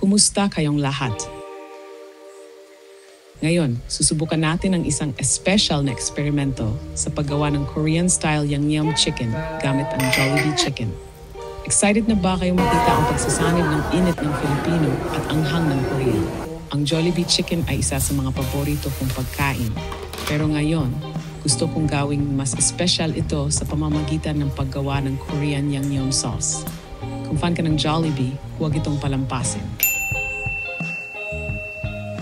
Kumusta kayong lahat? Ngayon, susubukan natin ang isang espesyal na eksperimento sa paggawa ng Korean-style Yangnyeom chicken gamit ang Jollibee chicken. Excited na ba kayong makita ang pagsasanib ng init ng Filipino at anghang ng Korea? Ang Jollibee chicken ay isa sa mga paborito kong pagkain. Pero ngayon, gusto kong gawing mas espesyal ito sa pamamagitan ng paggawa ng Korean Yangnyeom sauce. Kung fan ka ng Jollibee, huwag itong palampasin.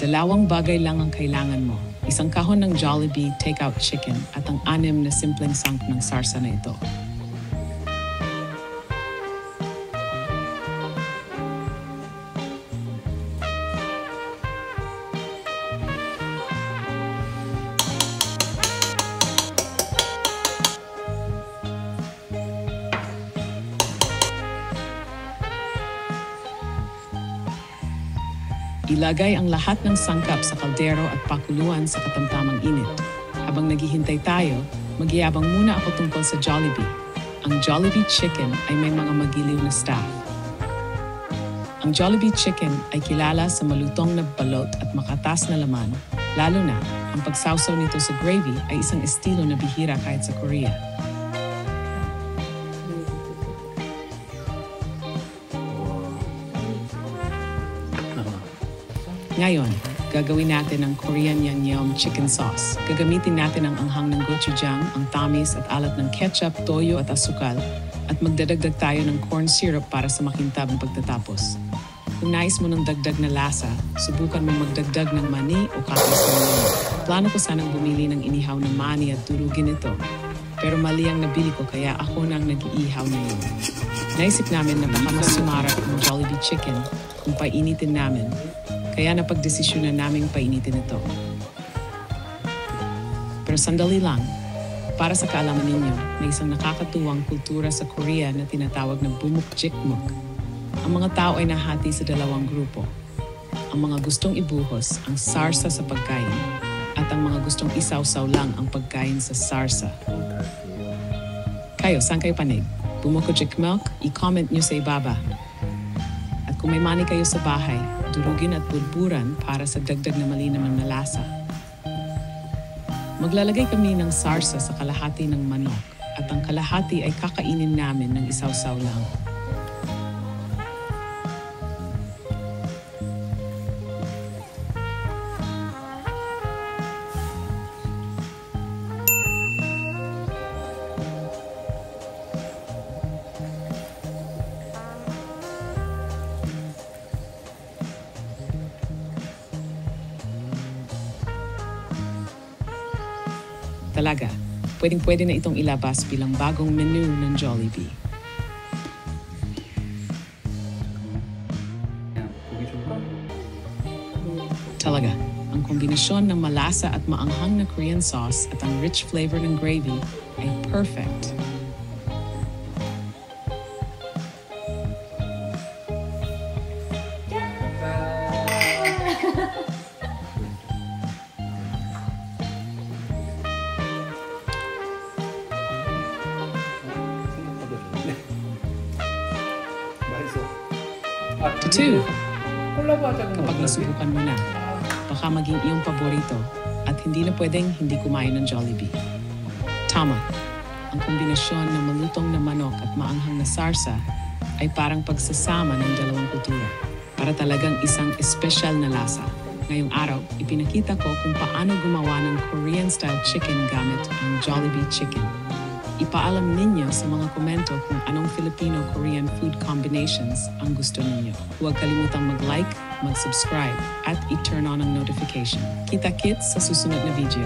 Dalawang bagay lang ang kailangan mo. Isang kahon ng Jollibee takeout chicken at ang 6 na simpleng sangk ng sarsa na ito. Ilagay ang lahat ng sangkap sa kaldero at pakuluan sa katamtamang init. Habang naghihintay tayo, magyayabang muna ako tungkol sa Jollibee. Ang Jollibee chicken ay may mga magiliw na staff. Ang Jollibee chicken ay kilala sa malutong na balot at makatas na laman, lalo na ang pagsawsaw nito sa gravy ay isang estilo na bihira kahit sa Korea. Ngayon, gagawin natin ang Korean Yangnyeom chicken sauce. Gagamitin natin ang anghang ng gochujang, ang tamis at alat ng ketchup, toyo at asukal, at magdadagdag tayo ng corn syrup para sa makintab na pagtatapos. Kung nais mo ng dagdag na lasa, subukan mo magdagdag ng mani o kapis sa mani. Plano ko sanang bumili ng inihaw na mani at durugin ito. Pero mali ang nabili ko kaya ako nang nag-iihaw na yun. Naisip namin na baka mas sumarap ang Jollibee chicken kung painitin namin. Kaya napagdesisyonan naming painitin ito. Pero sandali lang, para sa kaalaman ninyo, may isang nakakatuwang kultura sa Korea na tinatawag na bumukjikmuk. Ang mga tao ay nahati sa 2 grupo. Ang mga gustong ibuhos ang sarsa sa pagkain at ang mga gustong isawsaw lang ang pagkain sa sarsa. Kayo, saan kayo panig? Bumukjikmuk? I-comment nyo sa ibaba. At kung may money kayo sa bahay, durugin at bulburan para sa dagdag na malinamang na lasa. Maglalagay kami ng sarsa sa kalahati ng manok at ang kalahati ay kakainin namin ng isawsaw lang. Talaga, pwedeng-pwede na itong ilabas bilang bagong menu ng Jollibee. Talaga, ang kombinasyon ng malasa at maanghang na Korean sauce at ang rich flavor ng gravy ay perfect. Two, kapag nasubukan mo na, baka maging iyong paborito at hindi na pwedeng hindi kumain ng Jollibee. Tama, ang kombinasyon ng malutong na manok at maanghang na sarsa ay parang pagsasama ng 2 kultura para talagang isang espesyal na lasa. Ngayong araw, ipinakita ko kung paano gumawa ng Korean-style chicken gamit ang Jollibee chicken. Ipaalam ninyo sa mga komento kung anong Filipino-Korean food combinations ang gusto ninyo. Huwag kalimutang mag-like, mag-subscribe, at i-turn on ang notification. Kita-kits sa susunod na video.